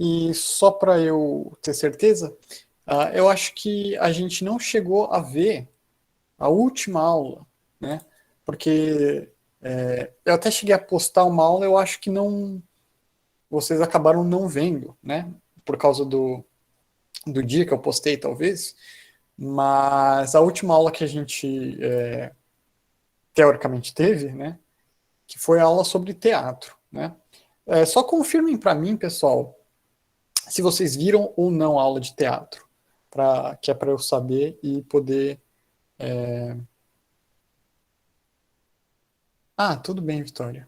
E só para eu ter certeza, eu acho que a gente não chegou a ver a última aula, né? Porque eu até cheguei a postar uma aula, eu acho que não, vocês acabaram não vendo, né? Por causa do dia que eu postei, talvez. Mas a última aula que a gente teoricamente teve, né? Que foi a aula sobre teatro, né? Só confirmem para mim, pessoal, se vocês viram ou não a aula de teatro, que é para eu saber e poder. Ah, tudo bem, Vitória.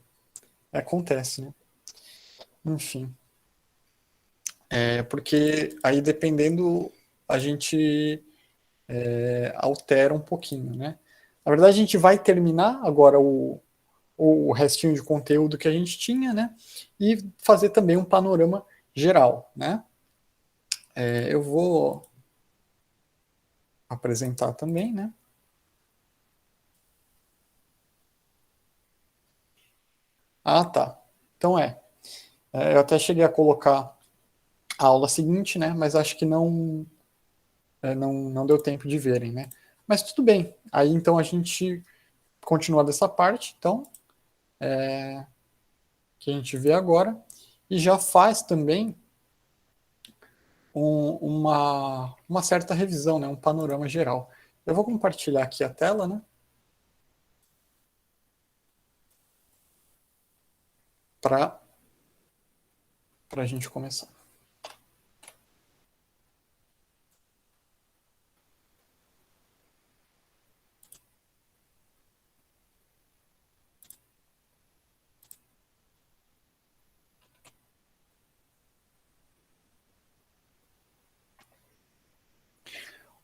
Acontece, né? Enfim. Porque aí dependendo, a gente altera um pouquinho, né? Na verdade, a gente vai terminar agora o restinho de conteúdo que a gente tinha, né? E fazer também um panorama geral, né? Eu vou apresentar também, né? Ah, tá. Então eu até cheguei a colocar a aula seguinte, né? Mas acho que não deu tempo de verem, né? Mas tudo bem. Aí então a gente continua dessa parte, então, que a gente vê agora, e já faz também uma certa revisão, né? Um panorama geral. Eu vou compartilhar aqui a tela, né? Para a gente começar.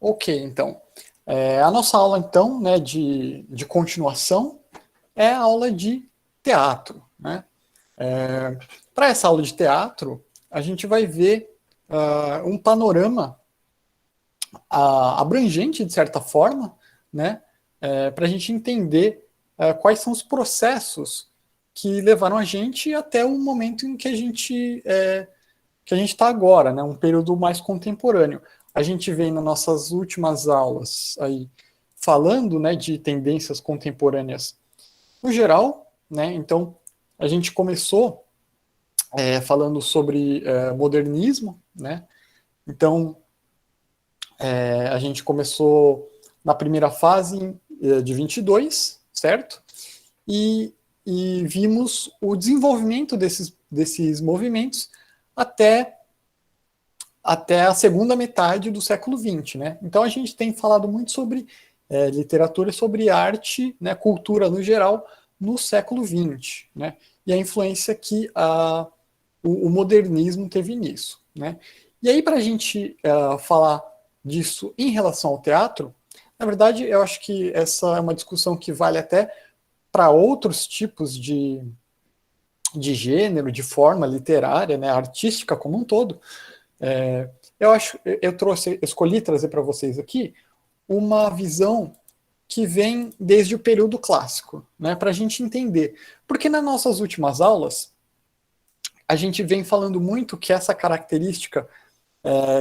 Ok, então. A nossa aula, então, né, de continuação é a aula de teatro, né? Para essa aula de teatro, a gente vai ver um panorama abrangente, de certa forma, né? Para a gente entender quais são os processos que levaram a gente até o momento em que a gente está agora, né? Um período mais contemporâneo. A gente vem nas nossas últimas aulas aí falando, né, de tendências contemporâneas no geral, né? Então a gente começou falando sobre modernismo, né? Então a gente começou na primeira fase de 22, certo? E, e vimos o desenvolvimento desses movimentos até a segunda metade do século XX, né? Então a gente tem falado muito sobre literatura, sobre arte, né, cultura no geral, no século XX, né? E a influência que o modernismo teve nisso, né? E aí para a gente falar disso em relação ao teatro, na verdade eu acho que essa é uma discussão que vale até para outros tipos de gênero, de forma literária, né, artística como um todo. Escolhi trazer para vocês aqui uma visão que vem desde o período clássico, né, para a gente entender. Porque nas nossas últimas aulas, a gente vem falando muito que essa característica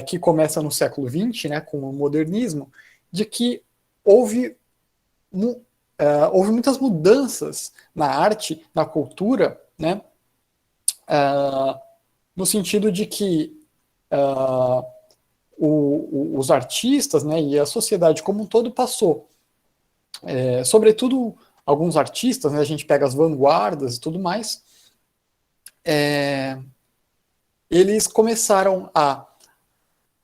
que começa no século XX, né, com o modernismo, de que houve, houve muitas mudanças na arte, na cultura, né, no sentido de que os artistas, né, e a sociedade como um todo passou, sobretudo alguns artistas, né, a gente pega as vanguardas e tudo mais, eles começaram a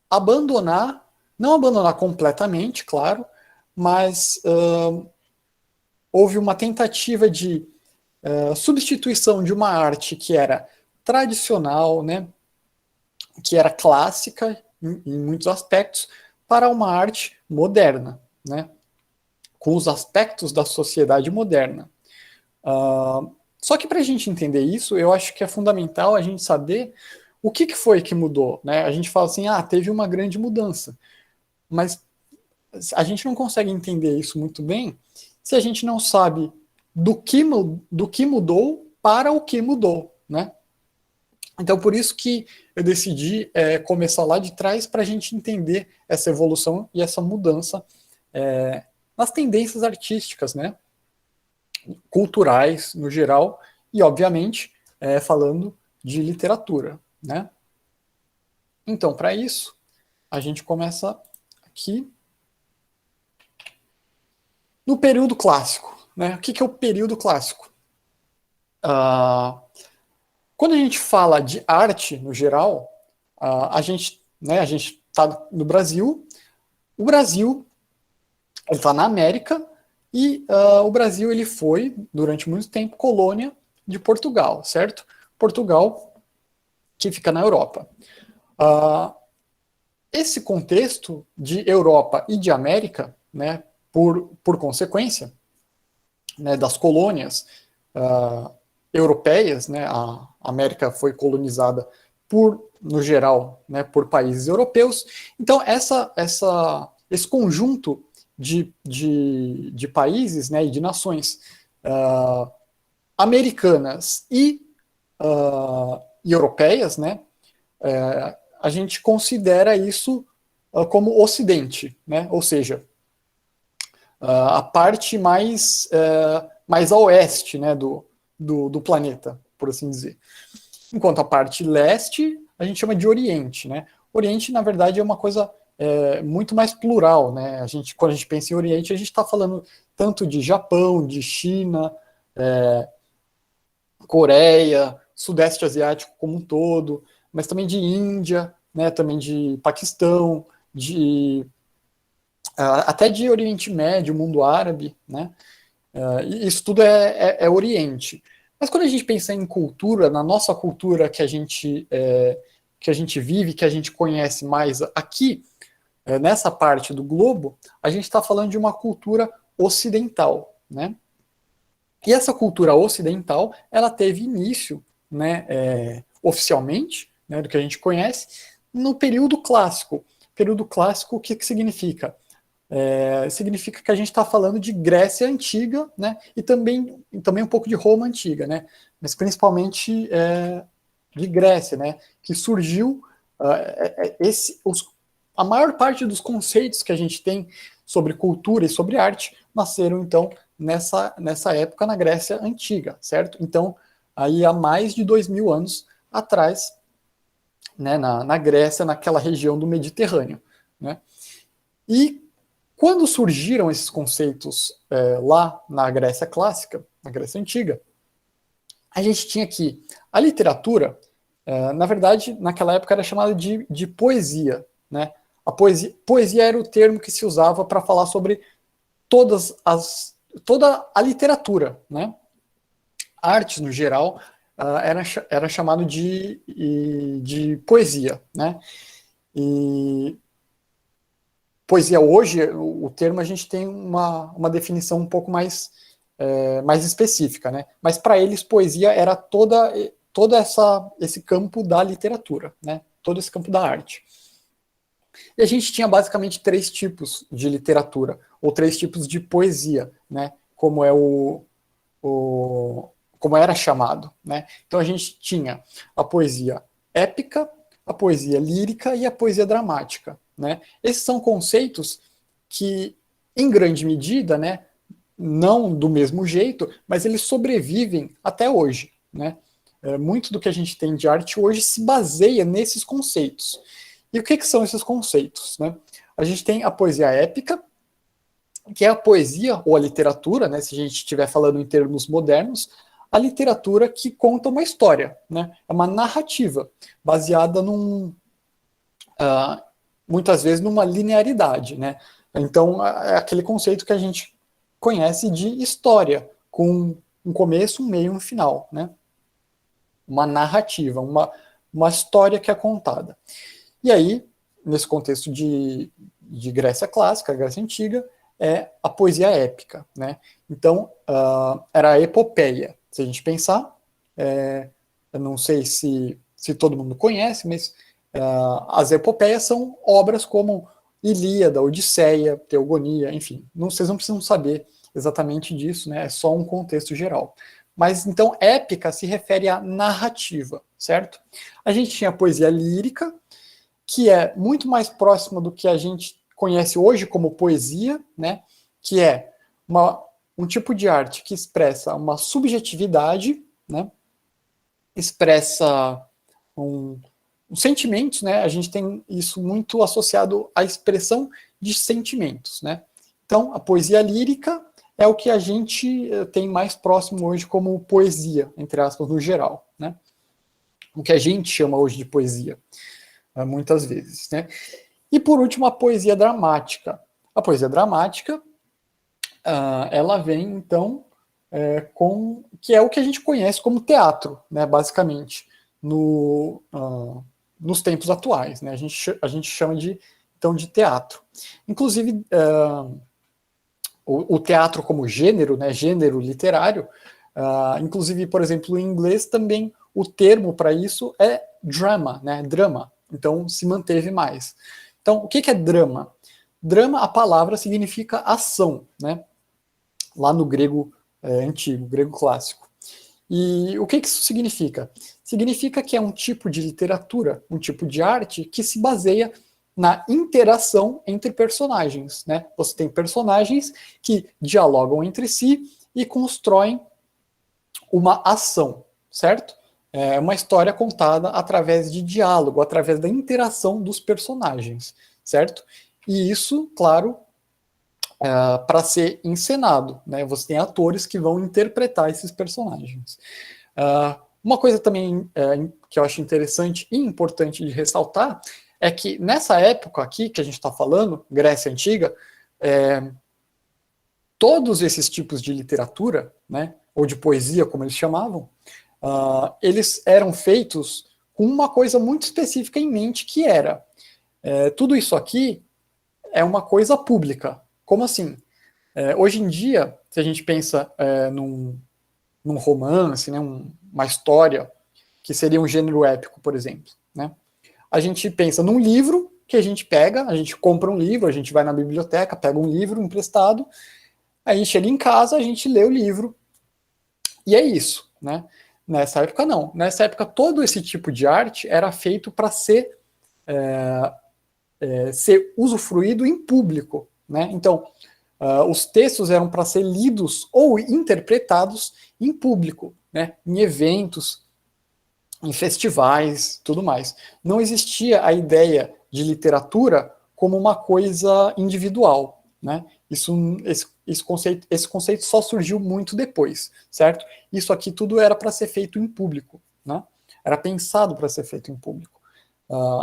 abandonar, não abandonar completamente, claro, mas houve uma tentativa de substituição de uma arte que era tradicional, né, que era clássica em muitos aspectos, para uma arte moderna, né, com os aspectos da sociedade moderna. Só que para a gente entender isso, eu acho que é fundamental a gente saber o que foi que mudou. Né? A gente fala assim, teve uma grande mudança, mas a gente não consegue entender isso muito bem se a gente não sabe do que mudou para o que mudou. Né? Então, por isso que eu decidi começar lá de trás para a gente entender essa evolução e essa mudança nas tendências artísticas, né? Culturais no geral, e obviamente falando de literatura, né? Então, para isso, a gente começa aqui no período clássico, né? O que é o período clássico? Quando a gente fala de arte no geral, a gente está no Brasil. O Brasil ele está na América e o Brasil ele foi durante muito tempo colônia de Portugal, certo? Portugal que fica na Europa. Esse contexto de Europa e de América, né, por consequência, né, das colônias europeias, né, a América foi colonizada no geral, né, por países europeus. Então, esse conjunto de países, né, e de nações americanas e europeias, né, a gente considera isso como Ocidente, né, ou seja, a parte mais a oeste, né, do planeta, por assim dizer. Enquanto a parte leste a gente chama de Oriente, né? Oriente, na verdade, é uma coisa muito mais plural, né? Quando a gente pensa em Oriente, a gente está falando tanto de Japão, de China, Coreia, Sudeste Asiático como um todo, mas também de Índia, né? Também de Paquistão, até de Oriente Médio, mundo árabe, né? Isso tudo é Oriente. Mas quando a gente pensa em cultura, na nossa cultura que a gente vive, que a gente conhece mais aqui, nessa parte do globo, a gente está falando de uma cultura ocidental, né? E essa cultura ocidental, ela teve início, né, oficialmente, né, do que a gente conhece, no período clássico. Período clássico, o que significa? Significa que a gente está falando de Grécia Antiga, né, e também um pouco de Roma Antiga, né, mas principalmente de Grécia, né, que surgiu a maior parte dos conceitos que a gente tem sobre cultura e sobre arte nasceram, então, nessa época na Grécia Antiga, certo? Então, aí há mais de 2000 anos atrás, né, na Grécia, naquela região do Mediterrâneo, né? E quando surgiram esses conceitos lá na Grécia Clássica, na Grécia Antiga, a gente tinha que a literatura, na verdade, naquela época era chamada de poesia, né? A poesia era o termo que se usava para falar sobre toda a literatura, né? Artes, no geral, era chamado de poesia, né? E poesia hoje, o termo a gente tem uma definição um pouco mais específica, né? Mas para eles poesia era todo esse campo da literatura, né? Todo esse campo da arte. E a gente tinha basicamente 3 tipos de literatura, ou 3 tipos de poesia, né? Como como era chamado, né? Então a gente tinha a poesia épica, a poesia lírica e a poesia dramática, né? Esses são conceitos que, em grande medida, né, não do mesmo jeito, mas eles sobrevivem até hoje, né? Muito do que a gente tem de arte hoje se baseia nesses conceitos. E o que são esses conceitos, né? A gente tem a poesia épica, que é a poesia ou a literatura, né, se a gente estiver falando em termos modernos, a literatura que conta uma história, né? É uma narrativa baseada muitas vezes numa linearidade, né? Então é aquele conceito que a gente conhece de história, com um começo, um meio e um final, né? Uma narrativa, uma história que é contada. E aí, nesse contexto de Grécia Clássica, Grécia Antiga, é a poesia épica, né? Então, era a epopeia. Se a gente pensar, eu não sei se todo mundo conhece, mas as epopeias são obras como Ilíada, Odisseia, Teogonia, enfim. Vocês não precisam saber exatamente disso, né? É só um contexto geral. Mas então épica se refere à narrativa, certo? A gente tinha a poesia lírica, que é muito mais próxima do que a gente conhece hoje como poesia, né? Que é um tipo de arte que expressa uma subjetividade, né? Expressa os sentimentos, né? A gente tem isso muito associado à expressão de sentimentos, né? Então, a poesia lírica é o que a gente tem mais próximo hoje como poesia, entre aspas, no geral, né? O que a gente chama hoje de poesia, muitas vezes, né? E por último, a poesia dramática. A poesia dramática, ela vem então que é o que a gente conhece como teatro, né? Basicamente, nos tempos atuais, né? A gente chama então de teatro. Inclusive, o teatro como gênero, né? Gênero literário. Inclusive, por exemplo, em inglês também o termo para isso é drama, né? Drama. Então se manteve mais. Então, o que é drama? Drama, a palavra significa ação, né? Lá no grego antigo, grego clássico. E o que isso significa? Significa que é um tipo de literatura, um tipo de arte que se baseia na interação entre personagens, né? Você tem personagens que dialogam entre si e constroem uma ação, certo? É uma história contada através de diálogo, através da interação dos personagens, certo? E isso, claro, para ser encenado, né? Você tem atores que vão interpretar esses personagens. Uma coisa também que eu acho interessante e importante de ressaltar é que nessa época aqui que a gente está falando, Grécia Antiga, todos esses tipos de literatura, né, ou de poesia, como eles chamavam, eles eram feitos com uma coisa muito específica em mente, que era tudo isso aqui é uma coisa pública. Como assim? Hoje em dia, se a gente pensa num romance, né, uma história, que seria um gênero épico, por exemplo, né? A gente pensa num livro que a gente pega, a gente compra um livro, a gente vai na biblioteca, pega um livro emprestado, aí chega em casa, a gente lê o livro, e é isso, né? Nessa época, não. Nessa época, todo esse tipo de arte era feito para ser usufruído em público, né? Então, os textos eram para ser lidos ou interpretados em público, né? Em eventos, em festivais, tudo mais. Não existia a ideia de literatura como uma coisa individual, né? Esse conceito só surgiu muito depois, certo? Isso aqui tudo era para ser feito em público, né? Era pensado para ser feito em público.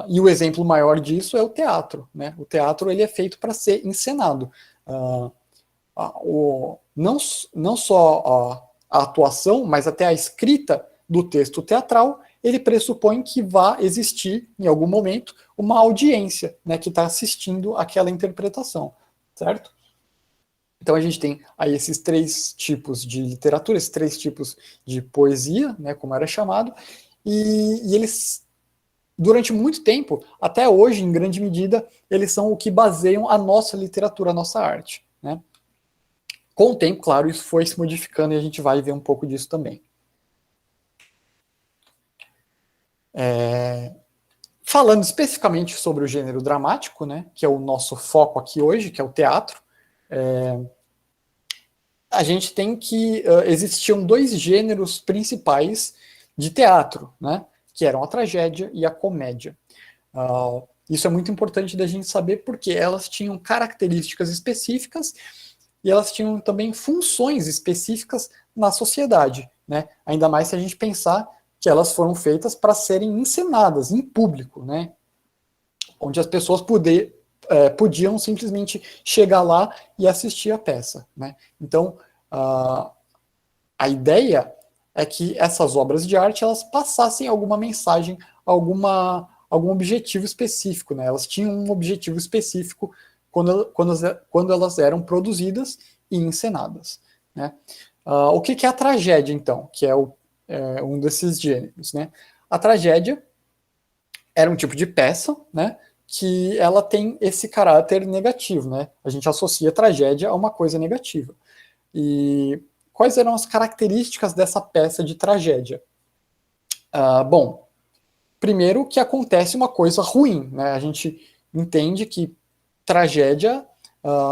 E o exemplo maior disso é o teatro, né? O teatro ele é feito para ser encenado. Não só a atuação, mas até a escrita do texto teatral, ele pressupõe que vá existir, em algum momento, uma audiência, né, que está assistindo aquela interpretação, certo? Então a gente tem aí esses três tipos de literatura, esses três tipos de poesia, né, como era chamado, e eles, durante muito tempo, até hoje, em grande medida, eles são o que baseiam a nossa literatura, a nossa arte, né? Com o tempo, claro, isso foi se modificando e a gente vai ver um pouco disso também. Falando especificamente sobre o gênero dramático, né, que é o nosso foco aqui hoje, que é o teatro, a gente tem que existiam dois gêneros principais de teatro, né, que eram a tragédia e a comédia. Isso é muito importante da gente saber porque elas tinham características específicas e elas tinham também funções específicas na sociedade, né? Ainda mais se a gente pensar que elas foram feitas para serem encenadas em público, né? Onde as pessoas podiam simplesmente chegar lá e assistir a peça, né? Então, a ideia é que essas obras de arte elas passassem alguma mensagem, algum objetivo específico, né? Elas tinham um objetivo específico quando elas eram produzidas e encenadas, né? O que é a tragédia, então? Que é um desses gêneros, né? A tragédia era um tipo de peça, né? Que ela tem esse caráter negativo, né? A gente associa a tragédia a uma coisa negativa. E quais eram as características dessa peça de tragédia? Bom, primeiro que acontece uma coisa ruim, né? A gente entende que tragédia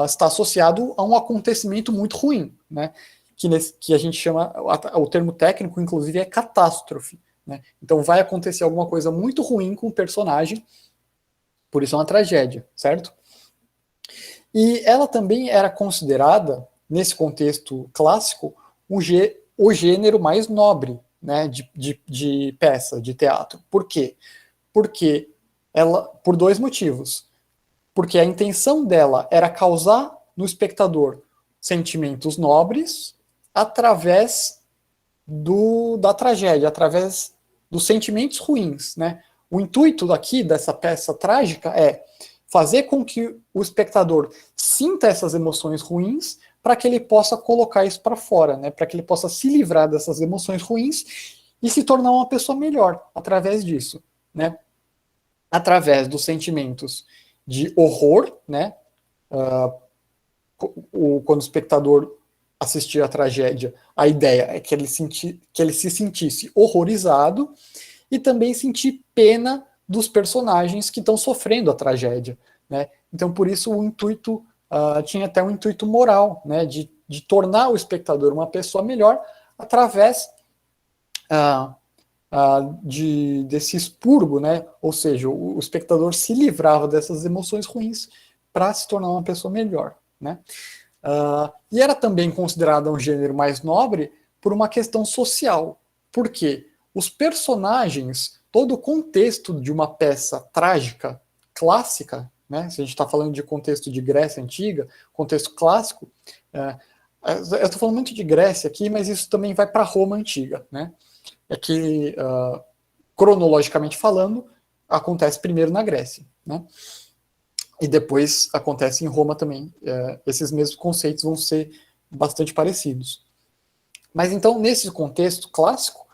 está associado a um acontecimento muito ruim, né? Que a gente chama, o termo técnico, inclusive, é catástrofe. Né? Então vai acontecer alguma coisa muito ruim com o personagem, por isso é uma tragédia, certo? E ela também era considerada, nesse contexto clássico, o gênero mais nobre, né, de peça, de teatro. Por quê? Porque ela, por dois motivos. Porque a intenção dela era causar no espectador sentimentos nobres através da tragédia, através dos sentimentos ruins, né? O intuito aqui dessa peça trágica é fazer com que o espectador sinta essas emoções ruins para que ele possa colocar isso para fora, né? Para que ele possa se livrar dessas emoções ruins e se tornar uma pessoa melhor através disso, né? Através dos sentimentos de horror, né? Quando o espectador assistir a tragédia, a ideia é que ele se sentisse horrorizado e também sentir pena dos personagens que estão sofrendo a tragédia, né? Então, por isso, o intuito tinha até um intuito moral, né? De tornar o espectador uma pessoa melhor através desse expurgo, né? Ou seja, o espectador se livrava dessas emoções ruins para se tornar uma pessoa melhor, né? E era também considerada um gênero mais nobre por uma questão social. Por quê? Os personagens, todo o contexto de uma peça trágica, clássica, né? Se a gente está falando de contexto de Grécia Antiga, contexto clássico, eu estou falando muito de Grécia aqui, mas isso também vai para Roma Antiga, né? É que, cronologicamente falando, acontece primeiro na Grécia, né? E depois acontece em Roma também. Esses mesmos conceitos vão ser bastante parecidos. Mas então, nesse contexto clássico,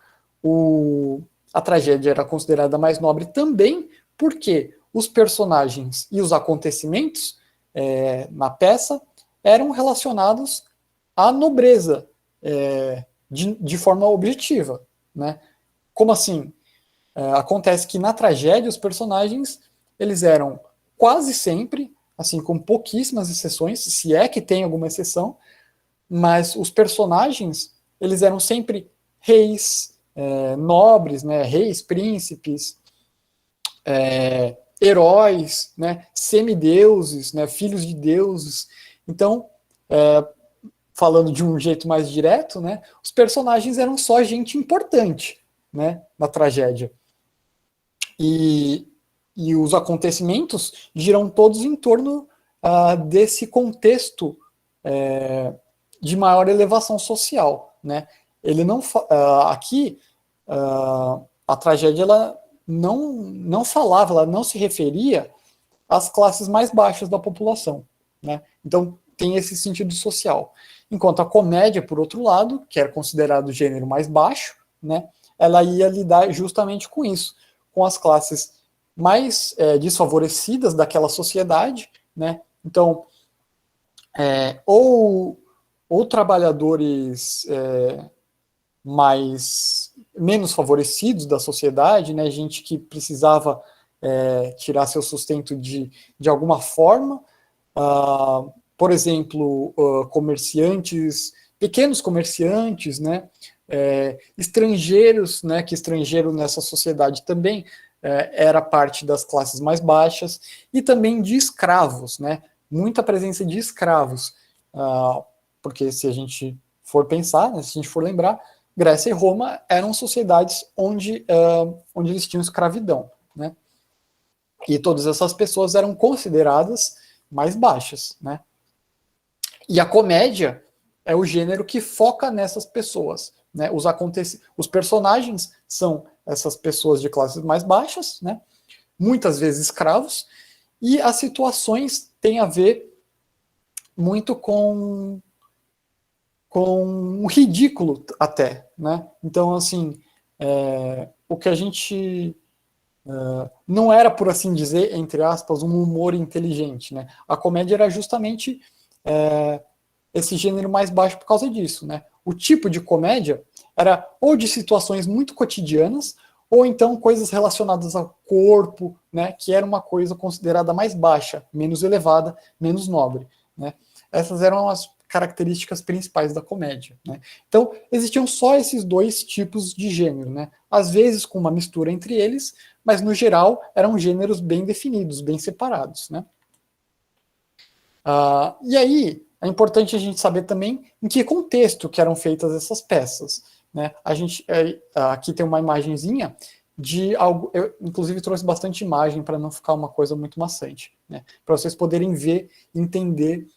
a tragédia era considerada mais nobre também porque os personagens e os acontecimentos na peça eram relacionados à nobreza de forma objetiva, né? Como assim? Acontece que na tragédia os personagens eles eram quase sempre, assim, com pouquíssimas exceções, se é que tem alguma exceção, mas os personagens eles eram sempre reis, nobres, né? Reis, príncipes, heróis, né? Semideuses, né? Filhos de deuses. Então, falando de um jeito mais direto, né? Os personagens eram só gente importante, né? Na tragédia. E os acontecimentos giram todos em torno desse contexto de maior elevação social, né? Ele não aqui a tragédia ela não falava, ela não se referia às classes mais baixas da população, né? Então tem esse sentido social. Enquanto a comédia, por outro lado, que era considerado o gênero mais baixo, né? Ela ia lidar justamente com isso, com as classes mais desfavorecidas daquela sociedade, né? Então, ou trabalhadores menos favorecidos da sociedade, né? Gente que precisava tirar seu sustento de alguma forma, por exemplo, comerciantes, pequenos comerciantes, né? Estrangeiros, né? Que estrangeiro nessa sociedade também era parte das classes mais baixas, e também de escravos, né? Muita presença de escravos, porque se a gente for pensar, né, se a gente for lembrar, Grécia e Roma eram sociedades onde eles tinham escravidão, né? E todas essas pessoas eram consideradas mais baixas, né? E a comédia é o gênero que foca nessas pessoas, né? Os personagens são essas pessoas de classes mais baixas, né? Muitas vezes escravos, e as situações têm a ver muito com o ridículo até, né? Então, assim, o que a gente não era, por assim dizer, entre aspas, um humor inteligente, né? A comédia era justamente esse gênero mais baixo por causa disso, né? o tipo de comédia era ou de situações muito cotidianas, ou então coisas relacionadas ao corpo, né, que era uma coisa considerada mais baixa, menos elevada, menos nobre, né. Essas eram as características principais da comédia, né. Então, existiam só esses dois tipos de gênero, né, às vezes com uma mistura entre eles, mas no geral eram gêneros bem definidos, bem separados, né. E aí, é importante a gente saber também em que contexto que eram feitas essas peças, né? Aqui tem uma imagenzinha de algo, eu inclusive trouxe bastante imagem para não ficar uma coisa muito maçante, né? Para vocês poderem ver, entender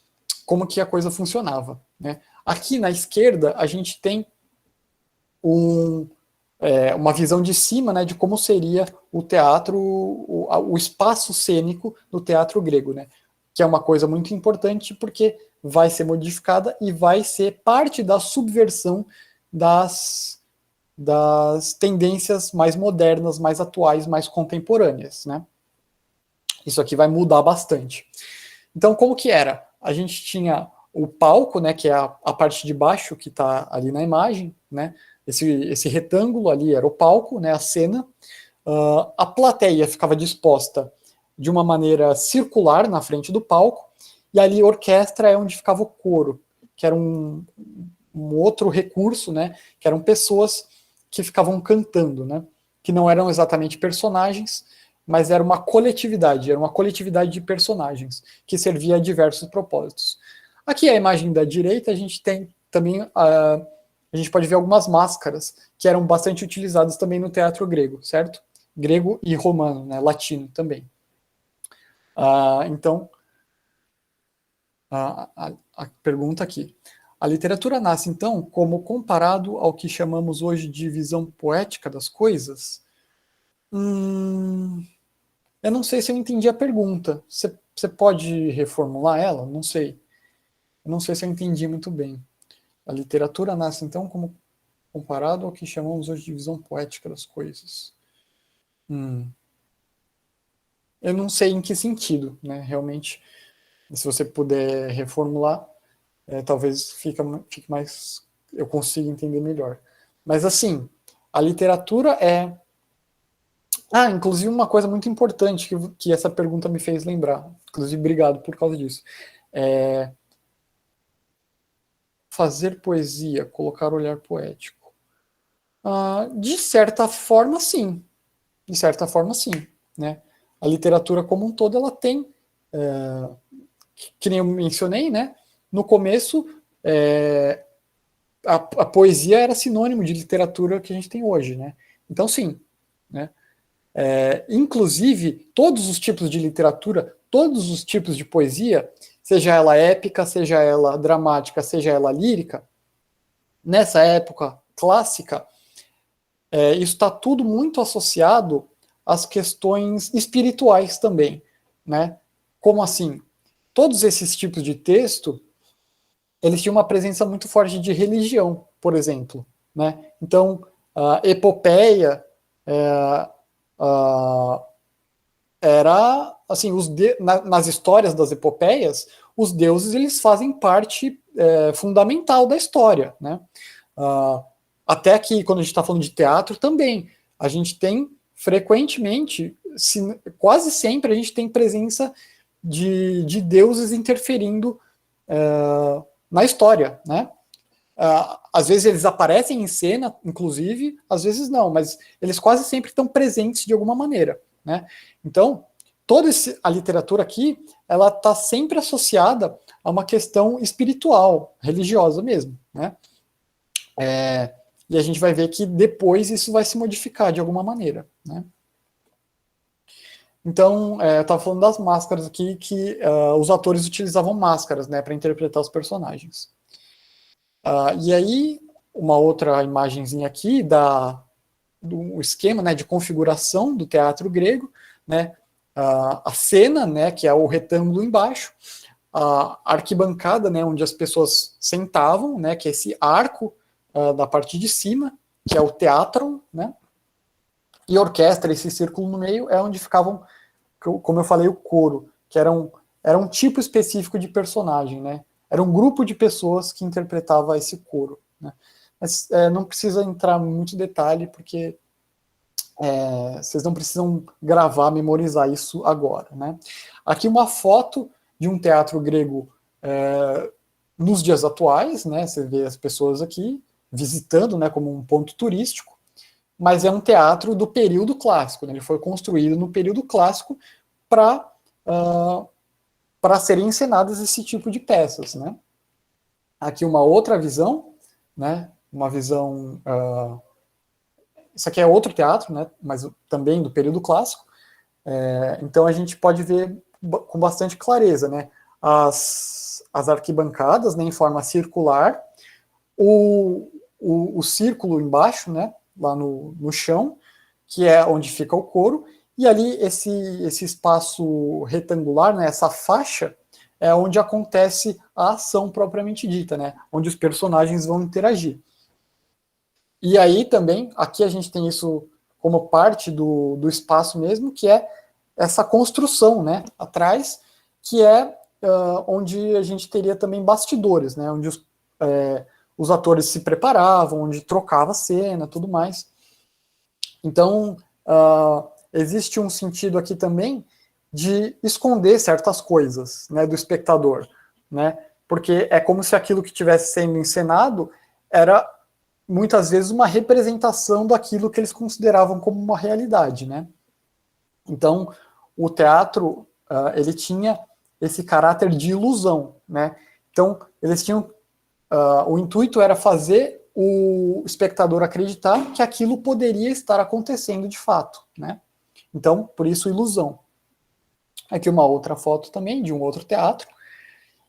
como que a coisa funcionava, né? Aqui na esquerda a gente tem uma visão de cima, né, de como seria o teatro, o espaço cênico do teatro grego, né? Que é uma coisa muito importante porque vai ser modificada e vai ser parte da subversão das tendências mais modernas, mais atuais, mais contemporâneas, né? Isso aqui vai mudar bastante. Então, como que era? A gente tinha o palco, né, que é a parte de baixo que está ali na imagem, né? Esse retângulo ali era o palco, né, a cena. A plateia ficava disposta de uma maneira circular na frente do palco, e ali a orquestra é onde ficava o coro, que era um outro recurso, né, que eram pessoas que ficavam cantando, né, que não eram exatamente personagens, mas era uma coletividade de personagens, que servia a diversos propósitos. Aqui a imagem da direita, a gente tem também, a gente pode ver algumas máscaras, que eram bastante utilizadas também no teatro grego, certo? Grego e romano, né, latino também. Então, a pergunta aqui. A literatura nasce, então, como comparado ao que chamamos hoje de visão poética das coisas? Eu não sei se eu entendi a pergunta. Você pode reformular ela? Não sei. Eu não sei se eu entendi muito bem. A literatura nasce, então, como comparado ao que chamamos hoje de visão poética das coisas. Eu não sei em que sentido, né? Realmente, se você puder reformular, talvez fique mais, eu consiga entender melhor. Mas assim, a literatura é. Inclusive uma coisa muito importante que essa pergunta me fez lembrar. Inclusive, obrigado por causa disso. Fazer poesia, colocar olhar poético. De certa forma, sim. De certa forma, sim. Né? A literatura como um todo, ela tem, que nem eu mencionei, né? No começo, a poesia era sinônimo de literatura que a gente tem hoje, né? Então, sim. Né? Inclusive, todos os tipos de literatura, todos os tipos de poesia, seja ela épica, seja ela dramática, seja ela lírica, nessa época clássica, isso está tudo muito associado às questões espirituais também, né? Como assim? Todos esses tipos de texto, eles tinham uma presença muito forte de religião, por exemplo, né? Então, a epopeia era assim, nas histórias das epopeias, os deuses eles fazem parte fundamental da história, né? Até que quando a gente está falando de teatro também, a gente tem frequentemente, quase sempre a gente tem presença de deuses interferindo na história, né? Às vezes eles aparecem em cena, inclusive, às vezes não, mas eles quase sempre estão presentes de alguma maneira, né? Então, toda a literatura aqui, ela está sempre associada a uma questão espiritual, religiosa mesmo, né? E a gente vai ver que depois isso vai se modificar de alguma maneira, né? Então, eu estava falando das máscaras aqui, que os atores utilizavam máscaras, né, para interpretar os personagens. E aí, uma outra imagenzinha aqui do esquema, né, de configuração do teatro grego, né, a cena, né, que é o retângulo embaixo, a arquibancada, né, onde as pessoas sentavam, né, que é esse arco da parte de cima, que é o teatro, né, e a orquestra, esse círculo no meio, é onde ficavam, como eu falei, o coro, que era um tipo específico de personagem, né, era um grupo de pessoas que interpretava esse coro, né? Mas não precisa entrar muito em detalhe, porque vocês não precisam gravar, memorizar isso agora, né? Aqui uma foto de um teatro grego nos dias atuais, né? Você vê as pessoas aqui visitando, né, como um ponto turístico, mas é um teatro do período clássico, né? Ele foi construído no período clássico para serem encenadas esse tipo de peças, né? Aqui uma outra visão, né? Uma visão isso aqui é outro teatro, né, mas também do período clássico. Então a gente pode ver com bastante clareza, né, as arquibancadas, né, em forma circular, o círculo embaixo, né, lá no chão, que é onde fica o coro, e ali esse espaço retangular, né, essa faixa, é onde acontece a ação propriamente dita, né, onde os personagens vão interagir. E aí também, aqui a gente tem isso como parte do espaço mesmo, que é essa construção, né, atrás, que é onde a gente teria também bastidores, né, onde os atores se preparavam, onde trocava a cena, tudo mais. Então, existe um sentido aqui também de esconder certas coisas, né, do espectador, né, porque é como se aquilo que estivesse sendo encenado era muitas vezes uma representação daquilo que eles consideravam como uma realidade, né? Então, o teatro, ele tinha esse caráter de ilusão, né? Então, eles tinham, o intuito era fazer o espectador acreditar que aquilo poderia estar acontecendo de fato, né? Então, por isso, ilusão. Aqui uma outra foto também, de um outro teatro,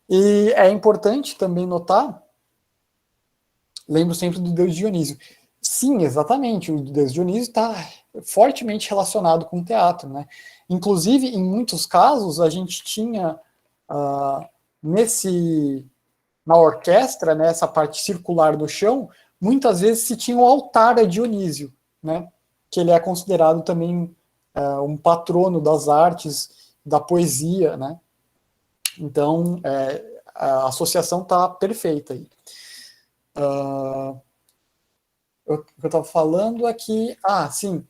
e é importante também notar, lembro sempre do deus Dionísio. Sim, exatamente, o deus Dionísio está fortemente relacionado com o teatro, né? Inclusive, em muitos casos, a gente tinha na orquestra, né, essa parte circular do chão, muitas vezes se tinha um altar a Dionísio, né? Que ele é considerado também um patrono das artes, da poesia, né? Então, a associação está perfeita aí. O que eu estava falando é que, sim,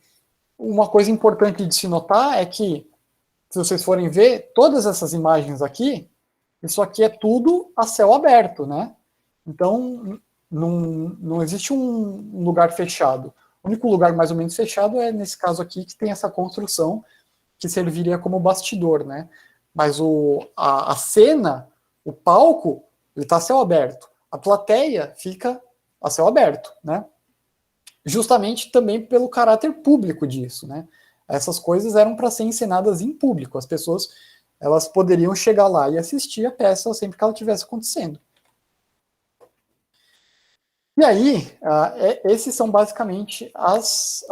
uma coisa importante de se notar é que, se vocês forem ver, todas essas imagens aqui, isso aqui é tudo a céu aberto, né? Então, não existe um lugar fechado. O único lugar mais ou menos fechado é, nesse caso aqui, que tem essa construção que serviria como bastidor, né? Mas a cena, o palco, ele está a céu aberto. A plateia fica a céu aberto, né? Justamente também pelo caráter público disso, né? Essas coisas eram para ser encenadas em público, as pessoas elas poderiam chegar lá e assistir a peça sempre que ela estivesse acontecendo. E aí, esses são basicamente as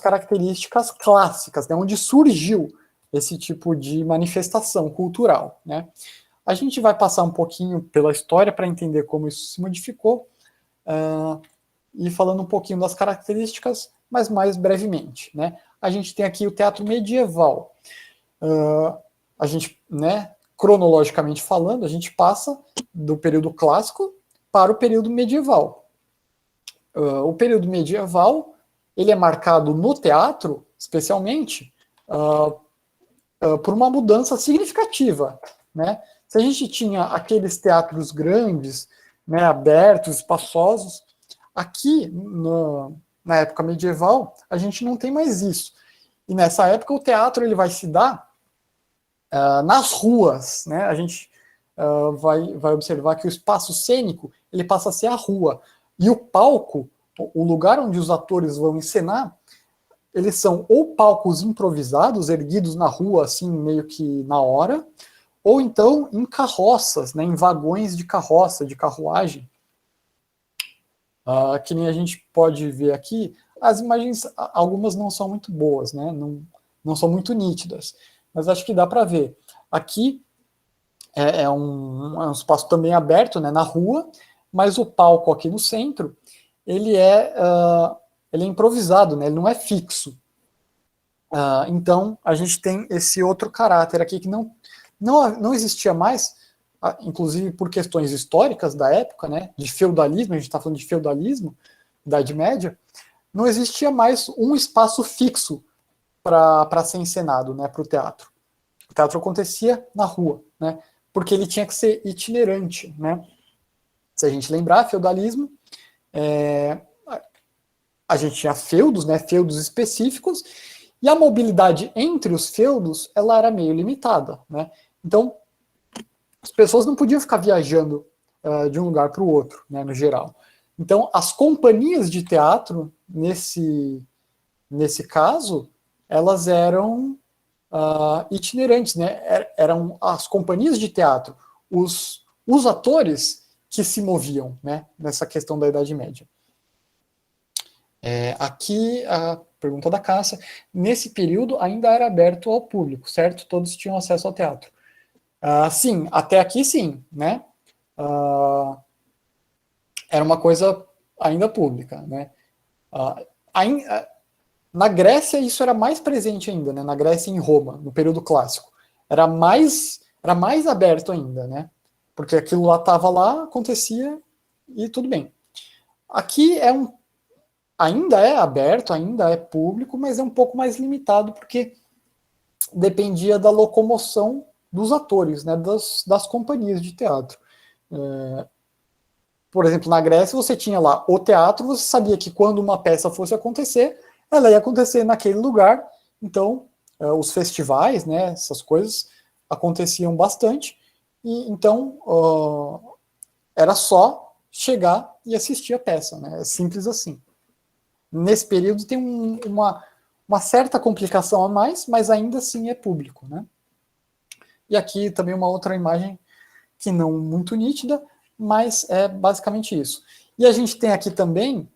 características clássicas, né, onde surgiu esse tipo de manifestação cultural, né? A gente vai passar um pouquinho pela história para entender como isso se modificou, e falando um pouquinho das características, mas mais brevemente, né? A gente tem aqui o teatro medieval. A gente, né, cronologicamente falando, a gente passa do período clássico para o período medieval. O período medieval, ele é marcado no teatro, especialmente, por uma mudança significativa, né? Se a gente tinha aqueles teatros grandes, né, abertos, espaçosos, aqui, na época medieval, a gente não tem mais isso. E nessa época o teatro ele vai se dar nas ruas, né? A gente vai observar que o espaço cênico ele passa a ser a rua. E o palco, o lugar onde os atores vão encenar, eles são ou palcos improvisados, erguidos na rua, assim, meio que na hora, ou então em carroças, né, em vagões de carroça, de carruagem. Que nem a gente pode ver aqui, as imagens, algumas não são muito boas, né, não são muito nítidas, mas acho que dá para ver. Aqui é um espaço também aberto, né, na rua, mas o palco aqui no centro, ele é improvisado, né, ele não é fixo. Então, a gente tem esse outro caráter aqui que não existia mais inclusive por questões históricas da época, né, de feudalismo, a gente está falando de feudalismo, Idade Média, não existia mais um espaço fixo para ser encenado, né, para o teatro. O teatro acontecia na rua, né, porque ele tinha que ser itinerante, né. Se a gente lembrar, feudalismo, a gente tinha feudos, né, feudos específicos, e a mobilidade entre os feudos, ela era meio limitada, né. Então, as pessoas não podiam ficar viajando de um lugar para o outro, né, no geral. Então, as companhias de teatro, nesse caso, elas eram itinerantes, né? Eram as companhias de teatro, os atores que se moviam, né, nessa questão da Idade Média. Aqui, a pergunta da Cássia, nesse período ainda era aberto ao público, certo? Todos tinham acesso ao teatro. Sim, até aqui sim, né? Era uma coisa ainda pública, né? Na Grécia isso era mais presente ainda, né? Na Grécia e em Roma, no período clássico. Era mais aberto ainda, né? Porque aquilo lá estava lá, acontecia e tudo bem. Aqui ainda é aberto, ainda é público, mas é um pouco mais limitado, porque dependia da locomoção dos atores, né, das companhias de teatro. Por exemplo, na Grécia você tinha lá o teatro, você sabia que quando uma peça fosse acontecer, ela ia acontecer naquele lugar, então os festivais, né, essas coisas aconteciam bastante, e então era só chegar e assistir a peça, né, é simples assim. Nesse período tem uma certa complicação a mais, mas ainda assim é público, né. E aqui também uma outra imagem que não muito nítida, mas é basicamente isso. E a gente tem aqui também,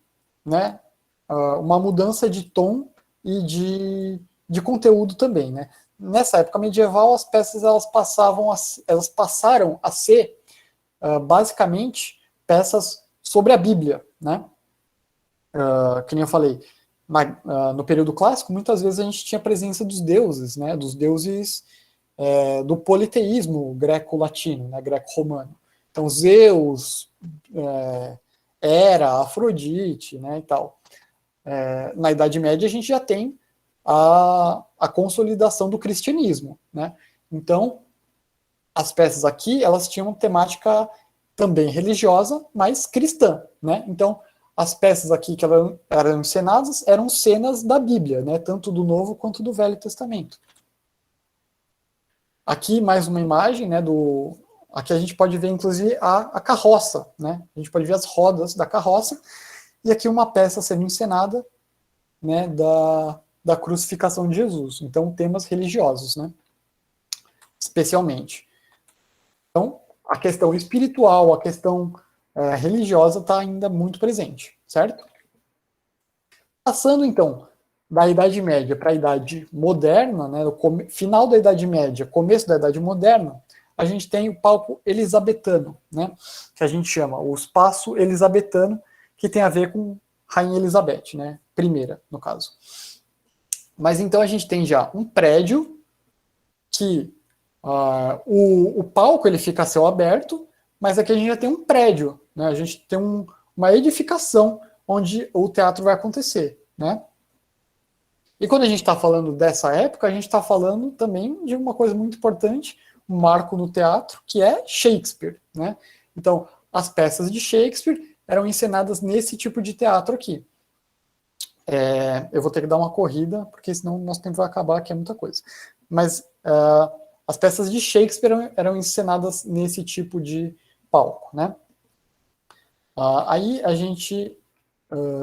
né, uma mudança de tom e de conteúdo também, né. Nessa época medieval, as peças elas passaram a ser basicamente peças sobre a Bíblia, né. Que nem eu falei, no período clássico, muitas vezes a gente tinha a presença dos deuses, né, dos deuses do politeísmo greco-latino, né, greco-romano. Então, Zeus, Hera, Afrodite, né, e tal. Na Idade Média, a gente já tem a consolidação do cristianismo, né? Então, as peças aqui, elas tinham temática também religiosa, mas cristã, né? Então, as peças aqui que eram encenadas eram cenas da Bíblia, né? Tanto do Novo quanto do Velho Testamento. Aqui mais uma imagem, né, aqui a gente pode ver inclusive a carroça, né? A gente pode ver as rodas da carroça e aqui uma peça sendo encenada, né, da crucificação de Jesus. Então temas religiosos, né? Especialmente. Então a questão espiritual, a questão religiosa está ainda muito presente, certo? Passando então da Idade Média para a Idade Moderna, né, final da Idade Média, começo da Idade Moderna, a gente tem o palco elisabetano, né, que a gente chama o espaço elisabetano, que tem a ver com Rainha Elizabeth, né, primeira, no caso. Mas então a gente tem já um prédio que o palco ele fica a céu aberto, mas aqui a gente já tem um prédio, né, a gente tem uma edificação onde o teatro vai acontecer, né. E quando a gente está falando dessa época, a gente está falando também de uma coisa muito importante, um marco no teatro, que é Shakespeare, né? Então, as peças de Shakespeare eram encenadas nesse tipo de teatro aqui. Eu vou ter que dar uma corrida, porque senão nosso tempo vai acabar, que é muita coisa. Mas as peças de Shakespeare eram encenadas nesse tipo de palco, né? Aí a gente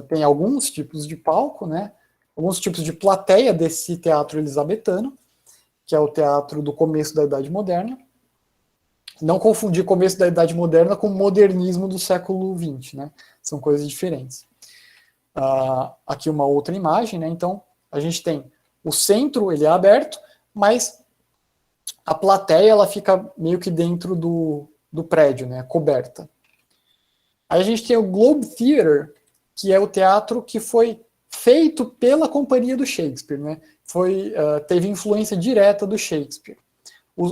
tem alguns tipos de palco, né? Alguns tipos de plateia desse teatro elisabetano, que é o teatro do começo da Idade Moderna. Não confundir começo da Idade Moderna com o modernismo do século XX, né? São coisas diferentes. Aqui uma outra imagem, né? Então, a gente tem o centro, ele é aberto, mas a plateia ela fica meio que dentro do prédio, né? Coberta. Aí a gente tem o Globe Theatre, que é o teatro que foi feito pela companhia do Shakespeare, né? Teve influência direta do Shakespeare.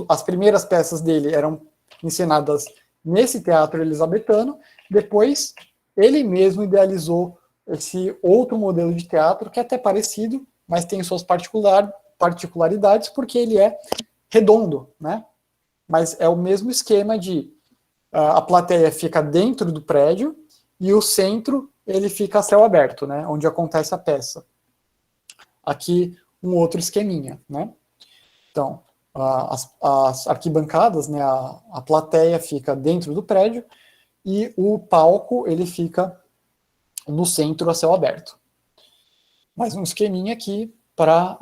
As primeiras peças dele eram encenadas nesse teatro elisabetano. Depois, ele mesmo idealizou esse outro modelo de teatro, que é até parecido, mas tem suas particularidades, porque ele é redondo, né? Mas é o mesmo esquema de a plateia fica dentro do prédio e o centro ele fica a céu aberto, né? Onde acontece a peça. Aqui um outro esqueminha, né? Então, as arquibancadas, né? A plateia fica dentro do prédio e o palco ele fica no centro a céu aberto. Mais um esqueminha aqui para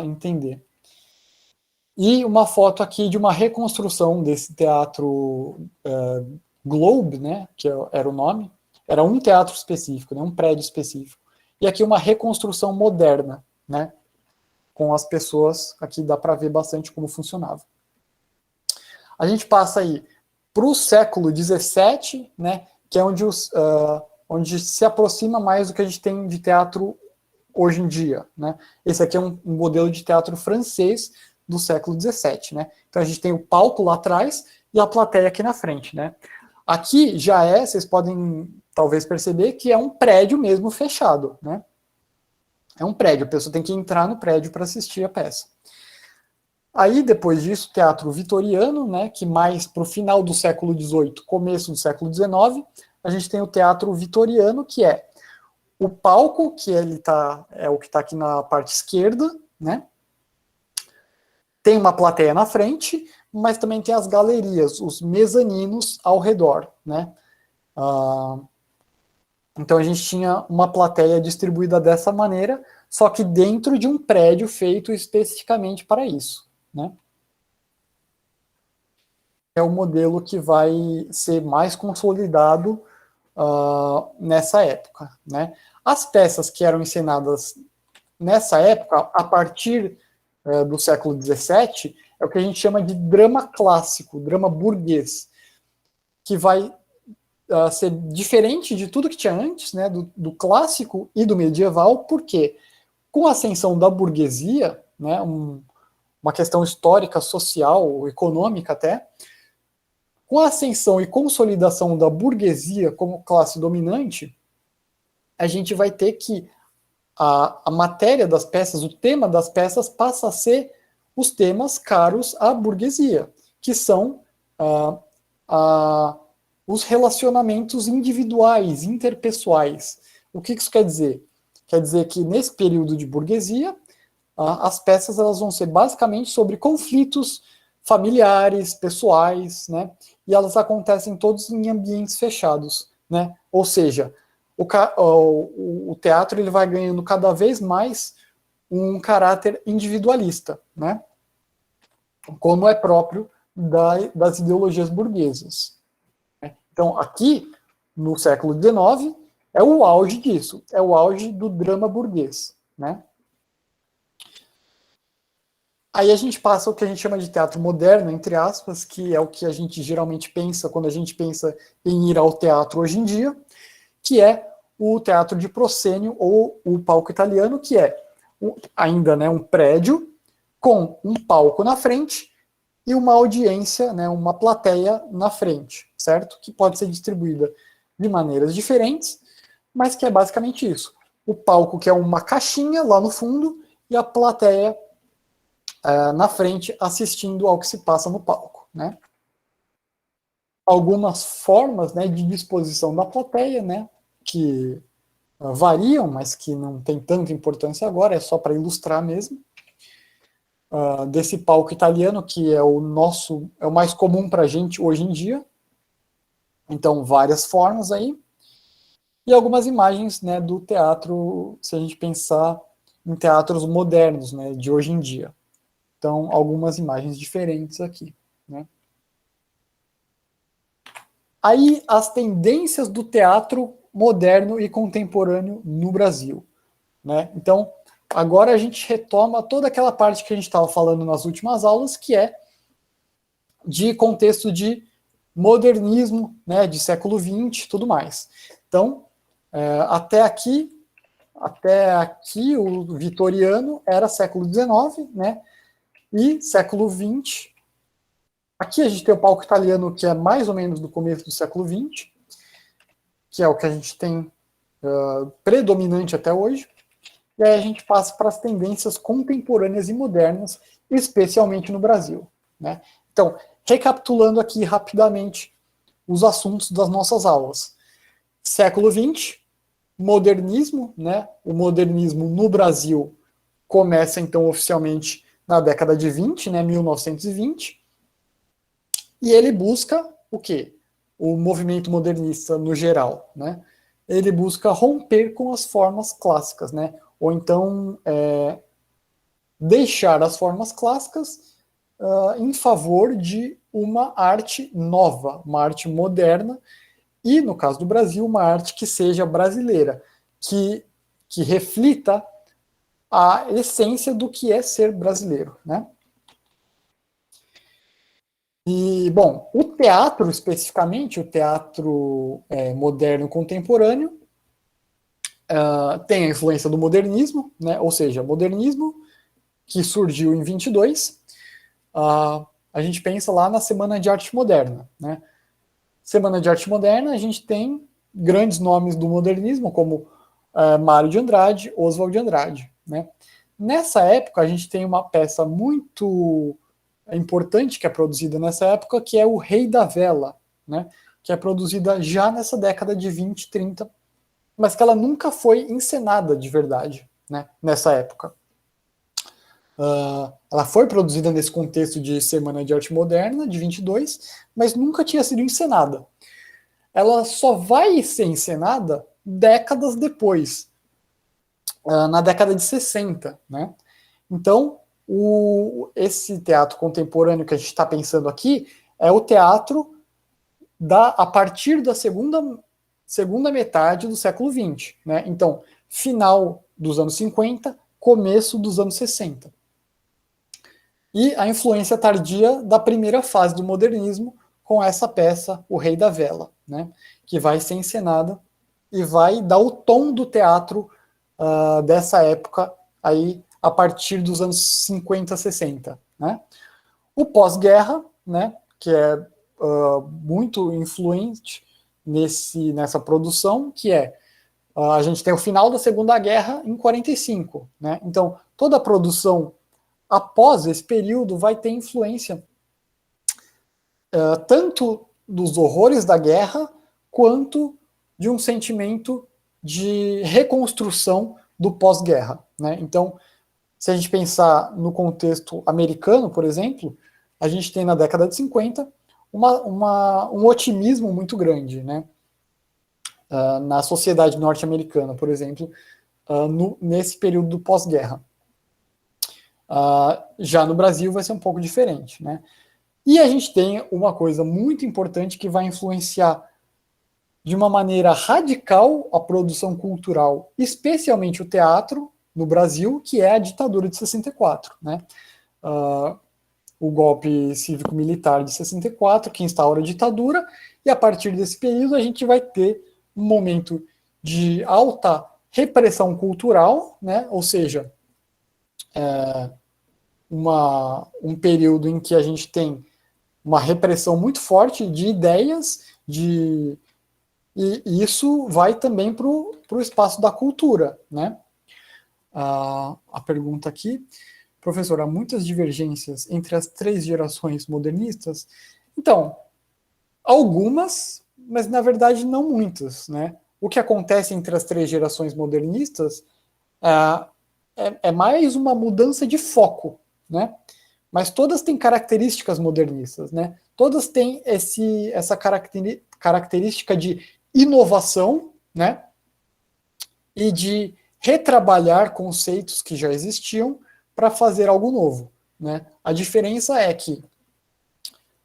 entender. E uma foto aqui de uma reconstrução desse teatro Globe, né, que era o nome. Era um teatro específico, né, um prédio específico. E aqui uma reconstrução moderna, né, com as pessoas. Aqui dá para ver bastante como funcionava. A gente passa aí para o século XVII, né, que é onde se aproxima mais do que a gente tem de teatro hoje em dia, né? Esse aqui é um modelo de teatro francês do século XVII, né? Então a gente tem o palco lá atrás e a plateia aqui na frente, né? Aqui já vocês podem talvez perceber que é um prédio mesmo fechado, né? É um prédio, a pessoa tem que entrar no prédio para assistir a peça. Aí, depois disso, teatro vitoriano, né, que mais para o final do século XVIII, começo do século XIX, a gente tem o teatro vitoriano, que é o palco, que é o que está aqui na parte esquerda, né? Tem uma plateia na frente, mas também tem as galerias, os mezaninos ao redor, né? Então a gente tinha uma plateia distribuída dessa maneira, só que dentro de um prédio feito especificamente para isso, né? É o modelo que vai ser mais consolidado nessa época, né? As peças que eram encenadas nessa época, a partir do século XVII, é o que a gente chama de drama clássico, drama burguês, que vai ser diferente de tudo que tinha antes, né, do clássico e do medieval, porque com a ascensão da burguesia, né, uma questão histórica, social, econômica até, com a ascensão e consolidação da burguesia como classe dominante, a gente vai ter que a matéria das peças, o tema das peças passa a ser os temas caros à burguesia, que são os relacionamentos individuais, interpessoais. O que isso quer dizer? Quer dizer que nesse período de burguesia, as peças elas vão ser basicamente sobre conflitos familiares, pessoais, né? E elas acontecem todos em ambientes fechados, né? Ou seja, o teatro ele vai ganhando cada vez mais um caráter individualista, né? Como é próprio das ideologias burguesas. Então, aqui, no século XIX, é o auge disso, é o auge do drama burguês, né? Aí a gente passa o que a gente chama de teatro moderno, entre aspas, que é o que a gente geralmente pensa quando a gente pensa em ir ao teatro hoje em dia, que é o teatro de proscênio ou o palco italiano, que é ainda, né, um prédio com um palco na frente e uma audiência, né, uma plateia na frente, certo? Que pode ser distribuída de maneiras diferentes, mas que é basicamente isso. O palco que é uma caixinha lá no fundo e a plateia na frente assistindo ao que se passa no palco, né? Algumas formas, né, de disposição da plateia, né, que variam, mas que não tem tanta importância agora, é só para ilustrar mesmo. Desse palco italiano, que é o mais comum para a gente hoje em dia. Então, várias formas aí. E algumas imagens, né, do teatro, se a gente pensar em teatros modernos, né, de hoje em dia. Então, algumas imagens diferentes aqui, né. Aí, as tendências do teatro moderno e contemporâneo no Brasil, né. Então, agora a gente retoma toda aquela parte que a gente estava falando nas últimas aulas, que é de contexto de modernismo, né, de século XX e tudo mais. Então, até aqui o vitoriano era século XIX, né, e século XX Aqui a gente tem o palco italiano, que é mais ou menos do começo do século XX, que é o que a gente tem predominante até hoje. E aí a gente passa para as tendências contemporâneas e modernas, especialmente no Brasil, né? Então, recapitulando aqui rapidamente os assuntos das nossas aulas. Século XX, modernismo, né? O modernismo no Brasil começa então oficialmente na década de 20, né, 1920, e ele busca o quê? O movimento modernista no geral, né? Ele busca romper com as formas clássicas, né? Ou então deixar as formas clássicas em favor de uma arte nova, uma arte moderna, e, no caso do Brasil, uma arte que seja brasileira, que reflita a essência do que é ser brasileiro, né? E, bom, o teatro, especificamente, o teatro moderno contemporâneo, tem a influência do modernismo, né? Ou seja, modernismo que surgiu em 22, a gente pensa lá na Semana de Arte Moderna, né? Semana de Arte Moderna, a gente tem grandes nomes do modernismo, como Mário de Andrade, Oswald de Andrade, né? Nessa época, a gente tem uma peça muito importante que é produzida nessa época, que é o Rei da Vela, né? Que é produzida já nessa década de 20, 30, mas que ela nunca foi encenada de verdade, né? Nessa época. Ela foi produzida nesse contexto de Semana de Arte Moderna, de 22, mas nunca tinha sido encenada. Ela só vai ser encenada décadas depois, na década de 60, né? Então, esse teatro contemporâneo que a gente está pensando aqui é o teatro a partir da segunda metade do século XX, né? Então, final dos anos 50, começo dos anos 60. E a influência tardia da primeira fase do modernismo com essa peça, O Rei da Vela, né? Que vai ser encenada e vai dar o tom do teatro dessa época aí a partir dos anos 50, 60, né? O pós-guerra, né, que é muito influente nessa produção, que a gente tem o final da Segunda Guerra em 45, né? Então, toda a produção após esse período vai ter influência tanto dos horrores da guerra, quanto de um sentimento de reconstrução do pós-guerra, né? Então, se a gente pensar no contexto americano, por exemplo, a gente tem na década de 50 um otimismo muito grande, né? Na sociedade norte-americana, por exemplo, nesse período do pós-guerra. Já no Brasil vai ser um pouco diferente, né? E a gente tem uma coisa muito importante que vai influenciar de uma maneira radical a produção cultural, especialmente o teatro no Brasil, que é a ditadura de 64, né? O golpe cívico-militar de 64, que instaura a ditadura, e a partir desse período a gente vai ter um momento de alta repressão cultural, né? Ou seja, um período em que a gente tem uma repressão muito forte de ideias, e isso vai também para o espaço da cultura, né? A pergunta aqui, professor, há muitas divergências entre as três gerações modernistas? Então, algumas, mas na verdade não muitas, né? O que acontece entre as três gerações modernistas é mais uma mudança de foco, né? Mas todas têm características modernistas, né? Todas têm essa característica de inovação, né? E de retrabalhar conceitos que já existiam para fazer algo novo, né? A diferença é que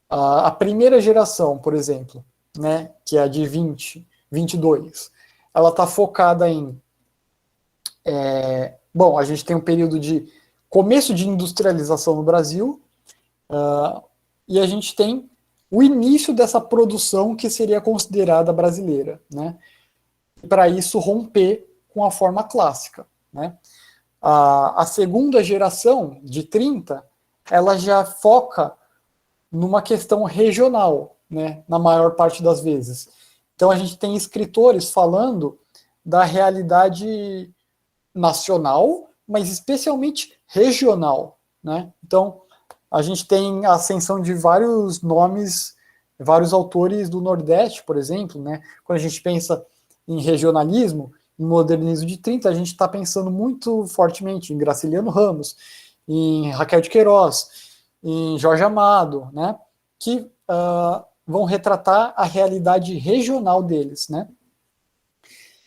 a primeira geração, por exemplo, né, que é a de 20, 22, ela está focada em... bom, a gente tem um período de começo de industrialização no Brasil, e a gente tem o início dessa produção que seria considerada brasileira, né? E para isso romper com a forma clássica, né? A segunda geração, de 30, ela já foca numa questão regional, né, na maior parte das vezes. Então a gente tem escritores falando da realidade nacional, mas especialmente regional, né? Então a gente tem a ascensão de vários nomes, vários autores do Nordeste, por exemplo, né? Quando a gente pensa em regionalismo, em modernismo de 30, a gente está pensando muito fortemente em Graciliano Ramos, em Raquel de Queiroz, em Jorge Amado, né? Que vão retratar a realidade regional deles, né?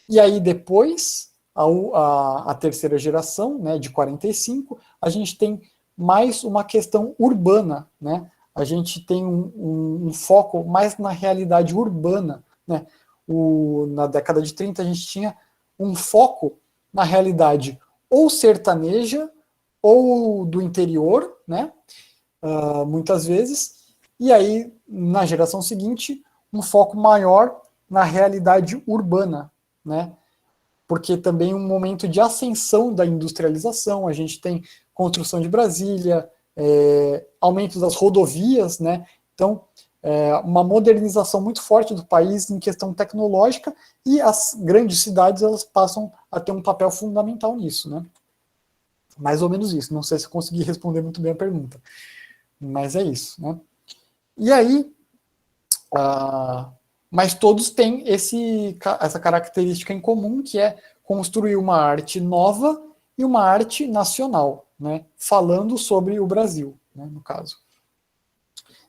E aí depois, a terceira geração, né, de 45, a gente tem mais uma questão urbana, né? A gente tem um foco mais na realidade urbana, né? Na década de 30 a gente tinha um foco na realidade ou sertaneja ou do interior, né? Muitas vezes, e aí na geração seguinte um foco maior na realidade urbana, né? Porque também um momento de ascensão da industrialização, a gente tem construção de Brasília, aumento das rodovias, né? Então, uma modernização muito forte do país em questão tecnológica, e as grandes cidades elas passam a ter um papel fundamental nisso, né? Mais ou menos isso. Não sei se eu consegui responder muito bem a pergunta, mas é isso, né? E aí, mas todos têm essa característica em comum, que é construir uma arte nova e uma arte nacional, né? Falando sobre o Brasil, né, no caso.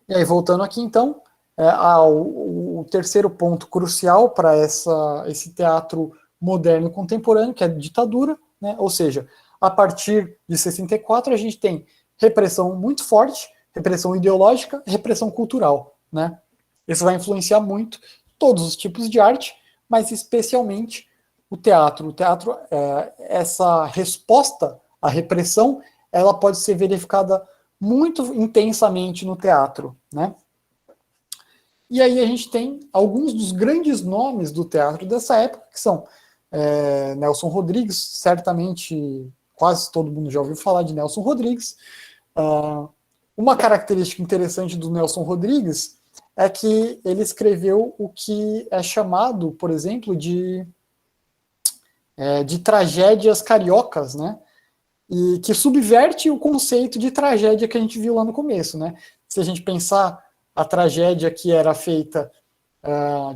E aí, voltando aqui, então, o terceiro ponto crucial para esse teatro moderno contemporâneo, que é a ditadura, né? Ou seja, a partir de 64 a gente tem repressão muito forte, repressão ideológica, repressão cultural, né? Isso vai influenciar muito todos os tipos de arte, mas especialmente o teatro. O teatro, essa resposta à repressão, ela pode ser verificada muito intensamente no teatro, né? E aí a gente tem alguns dos grandes nomes do teatro dessa época, que são Nelson Rodrigues, certamente quase todo mundo já ouviu falar de Nelson Rodrigues. Uma característica interessante do Nelson Rodrigues é que ele escreveu o que é chamado, por exemplo, de tragédias cariocas, né? E que subverte o conceito de tragédia que a gente viu lá no começo, né? Se a gente pensar a tragédia que era feita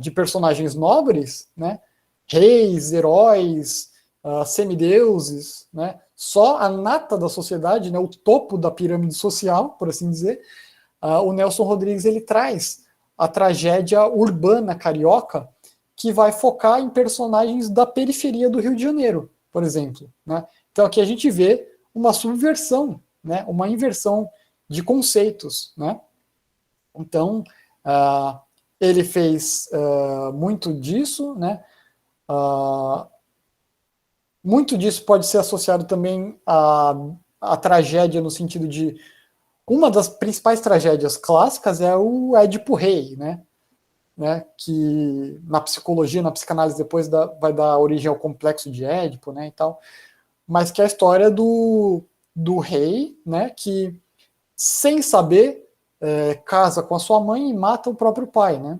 de personagens nobres, né? Reis, heróis, semideuses, né? Só a nata da sociedade, né? O topo da pirâmide social, por assim dizer. O Nelson Rodrigues ele traz a tragédia urbana carioca, que vai focar em personagens da periferia do Rio de Janeiro, por exemplo, né? Então aqui a gente vê uma subversão, né? Uma inversão de conceitos, né? Então ele fez muito disso, né? Muito disso pode ser associado também à tragédia no sentido de uma das principais tragédias clássicas é o Édipo Rei, né? Que na psicologia, na psicanálise depois vai dar origem ao complexo de Édipo, né, e tal, mas que é a história do rei, né, que sem saber casa com a sua mãe e mata o próprio pai, né.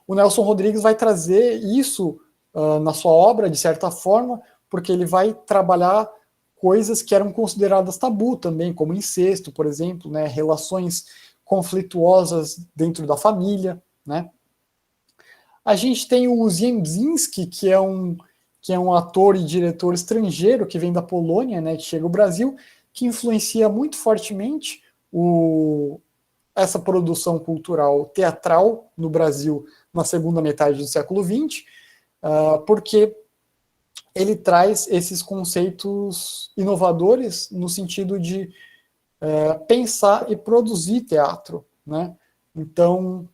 O Nelson Rodrigues vai trazer isso na sua obra, de certa forma, porque ele vai trabalhar coisas que eram consideradas tabu também, como incesto, por exemplo, né, relações conflituosas dentro da família, né. A gente tem o Ziembiński, que é um ator e diretor estrangeiro que vem da Polônia, né, que chega ao Brasil, que influencia muito fortemente essa produção cultural teatral no Brasil na segunda metade do século XX, porque ele traz esses conceitos inovadores no sentido de pensar e produzir teatro, né? Então,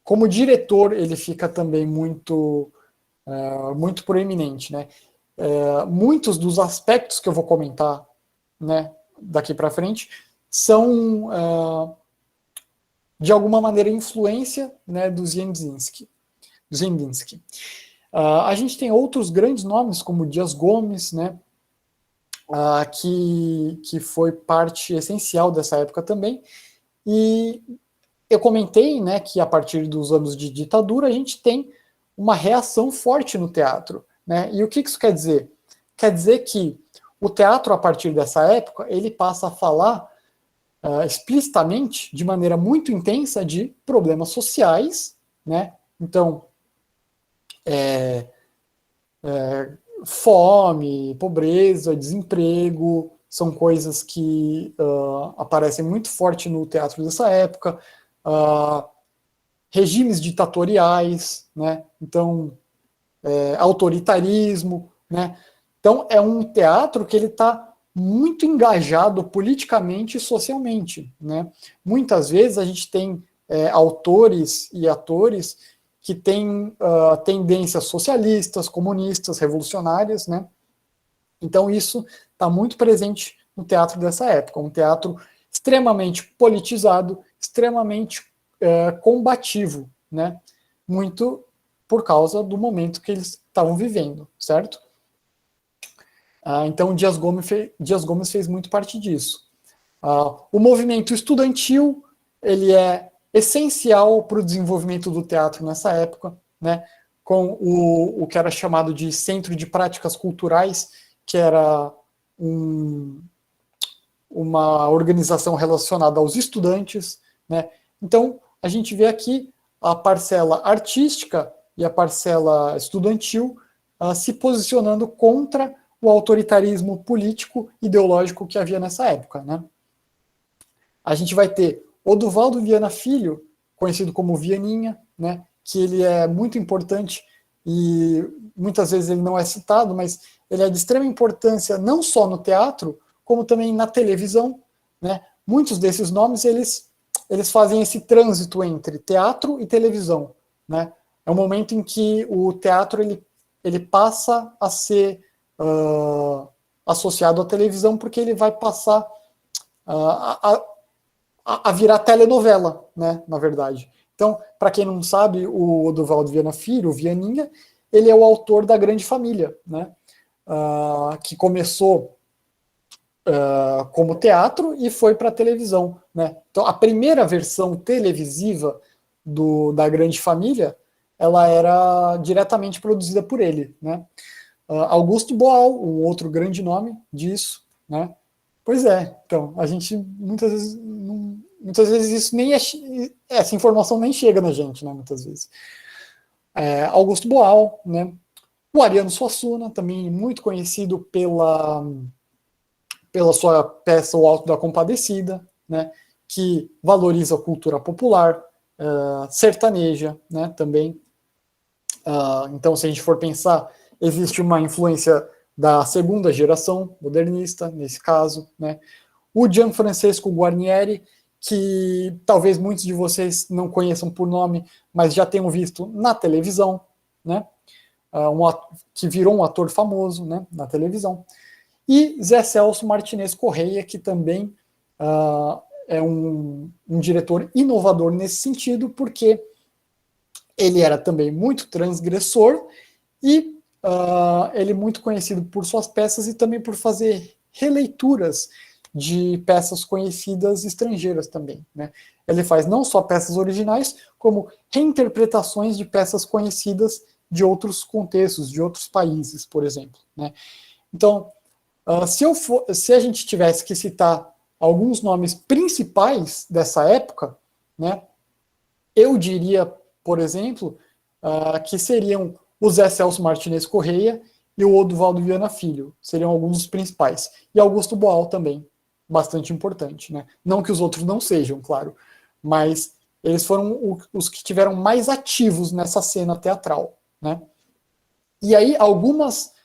como diretor, ele fica também muito proeminente, né? Muitos dos aspectos que eu vou comentar, né, daqui para frente são de alguma maneira influência, né, do Ziembiński. A gente tem outros grandes nomes como Dias Gomes, né? que foi parte essencial dessa época também. E eu comentei, né, que a partir dos anos de ditadura a gente tem uma reação forte no teatro, né? E o que isso quer dizer? Quer dizer que o teatro, a partir dessa época, ele passa a falar explicitamente, de maneira muito intensa, de problemas sociais, né? Então, fome, pobreza, desemprego, são coisas que aparecem muito forte no teatro dessa época. Regimes ditatoriais, né? Então, autoritarismo, né? Então, é um teatro que ele está muito engajado politicamente e socialmente, né? Muitas vezes a gente tem autores e atores que têm tendências socialistas, comunistas, revolucionárias, né? Então, isso está muito presente no teatro dessa época, um teatro extremamente politizado, extremamente combativo, né? Muito por causa do momento que eles estavam vivendo, certo? Então, Dias Gomes fez muito parte disso. O movimento estudantil, ele é essencial para o desenvolvimento do teatro nessa época, né? Com o que era chamado de Centro de Práticas Culturais, que era uma organização relacionada aos estudantes, né? Então, a gente vê aqui a parcela artística e a parcela estudantil se posicionando contra o autoritarismo político ideológico que havia nessa época, né? A gente vai ter Oduvaldo Viana Filho, conhecido como Vianinha, né? Que ele é muito importante e muitas vezes ele não é citado, mas ele é de extrema importância não só no teatro, como também na televisão, né? Muitos desses nomes, eles fazem esse trânsito entre teatro e televisão, né? É um momento em que o teatro ele passa a ser associado à televisão, porque ele vai passar a virar telenovela, né? Na verdade. Então, para quem não sabe, o Oduvaldo Viana Filho, o Vianinha, ele é o autor da Grande Família, né? Que começou como teatro e foi para a televisão, né? Então, a primeira versão televisiva da Grande Família, ela era diretamente produzida por ele, né? Augusto Boal, um outro grande nome disso, né? Pois é, então, a gente muitas vezes isso nem essa informação nem chega na gente, né? Muitas vezes. Augusto Boal, né? O Ariano Suassuna, também muito conhecido pela sua peça O Alto da Compadecida, né, que valoriza a cultura popular, sertaneja, né, também. Então, se a gente for pensar, existe uma influência da segunda geração modernista, nesse caso, né. O Gianfrancesco Guarnieri, que talvez muitos de vocês não conheçam por nome, mas já tenham visto na televisão, né, que virou um ator famoso, né, na televisão. E Zé Celso Martinez Correia, que também é um diretor inovador nesse sentido, porque ele era também muito transgressor e ele é muito conhecido por suas peças e também por fazer releituras de peças conhecidas estrangeiras também, né? Ele faz não só peças originais, como reinterpretações de peças conhecidas de outros contextos, de outros países, por exemplo, né? Então, se a gente tivesse que citar alguns nomes principais dessa época, né, eu diria, por exemplo, que seriam o Zé Celso Martinez Correia e o Oduvaldo Viana Filho, seriam alguns dos principais. E Augusto Boal também, bastante importante, né? Não que os outros não sejam, claro, mas eles foram os que tiveram mais ativos nessa cena teatral, né? E aí algumas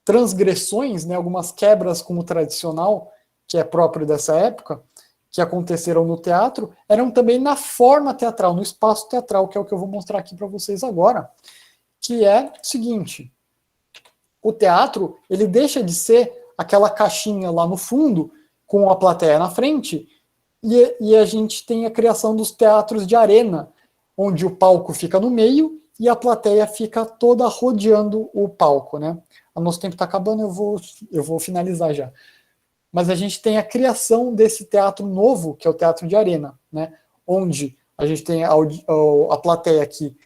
transgressões, né, algumas quebras com o tradicional, que é próprio dessa época, que aconteceram no teatro, eram também na forma teatral, no espaço teatral, que é o que eu vou mostrar aqui para vocês agora, que é o seguinte: o teatro, ele deixa de ser aquela caixinha lá no fundo, com a plateia na frente, e a gente tem a criação dos teatros de arena, onde o palco fica no meio e a plateia fica toda rodeando o palco, né? O nosso tempo está acabando, eu vou finalizar já. Mas a gente tem a criação desse teatro novo, que é o teatro de arena, né? Onde a gente tem a plateia que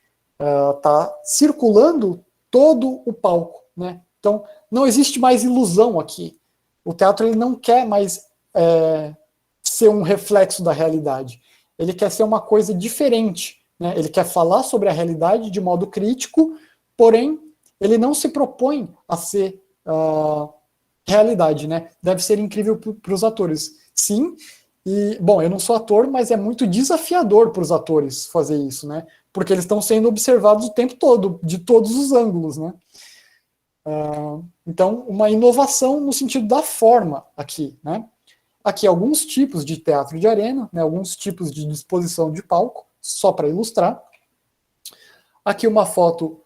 está circulando todo o palco, né? Então, não existe mais ilusão aqui. O teatro ele não quer mais ser um reflexo da realidade. Ele quer ser uma coisa diferente, né? Ele quer falar sobre a realidade de modo crítico, porém, ele não se propõe a ser realidade, né? Deve ser incrível para os atores. Sim, e, bom, eu não sou ator, mas é muito desafiador para os atores fazer isso, né? Porque eles estão sendo observados o tempo todo, de todos os ângulos, né? Então, uma inovação no sentido da forma aqui, né? Aqui alguns tipos de teatro de arena, né? Alguns tipos de disposição de palco, só para ilustrar. Aqui uma foto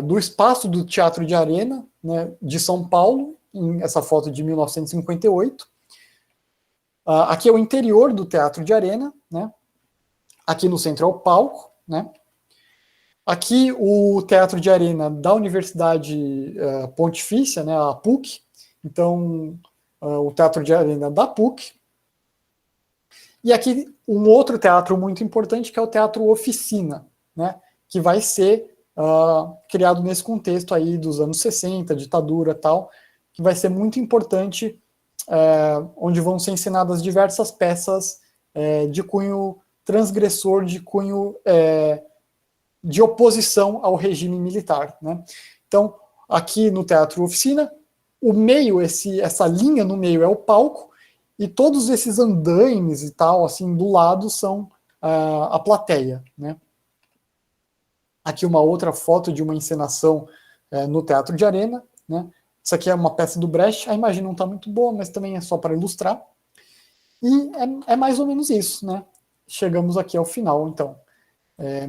do espaço do teatro de arena, né, de São Paulo, essa foto de 1958. Aqui é o interior do teatro de arena, né? Aqui no centro é o palco, né? Aqui o teatro de arena da Universidade Pontifícia, né, a PUC. Então, o teatro de arena da PUC. E aqui um outro teatro muito importante, que é o Teatro Oficina, né, que vai ser criado nesse contexto aí dos anos 60, ditadura e tal, que vai ser muito importante, onde vão ser ensinadas diversas peças de cunho transgressor, de cunho de oposição ao regime militar, né? Então, aqui no Teatro Oficina, o meio, essa linha no meio é o palco, e todos esses andaimes e tal, assim, do lado são a plateia, né? Aqui uma outra foto de uma encenação no Teatro de Arena, né? Isso aqui é uma peça do Brecht, a imagem não está muito boa, mas também é só para ilustrar. E é mais ou menos isso, né? Chegamos aqui ao final, então.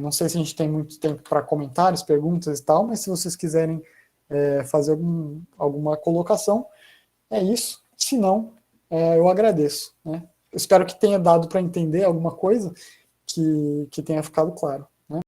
Não sei se a gente tem muito tempo para comentários, perguntas e tal, mas se vocês quiserem fazer alguma colocação, é isso. Se não, eu agradeço, né? Eu espero que tenha dado para entender alguma coisa que tenha ficado claro.